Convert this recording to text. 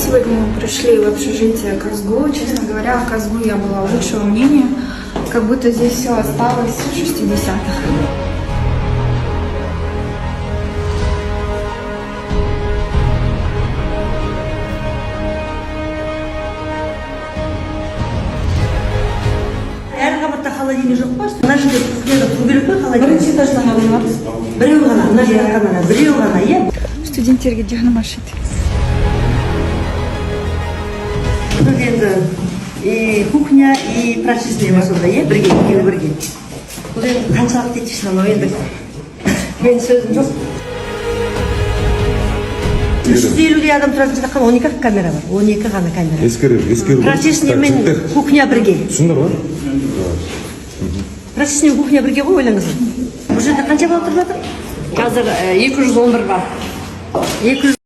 сегодня мы пришли в общежитие Казгу. Честно говоря, о Казгу я была лучшего мнения. Как будто здесь все осталось в 60-х. Әр қабатта холодильник жоқ па? Мына жерде кухняда тұру керек қой холодильник. Бірінші этажда ғана бар. Біреу ғана, мына жерде ғана, біреу ғана, иә. Студенттерге жегнім ашиды. Бұл енді и кухня, и прачечный бар сонда, иә, бірге, екеуі бірге. Бұл енді қаншалықты етішін анау енді. Мен сөзім жоқ. 350 адам тұратын жаққа 12 камера бар, 12 ғана камера. Ескеру. Прачечный мен кухня бірге. Түсіндір ба? Прачечный мен кухня бірге ғой, ойлаңыз. Бұл жерде қанша бала тұрып жатыр? Қазір 211 бар. 200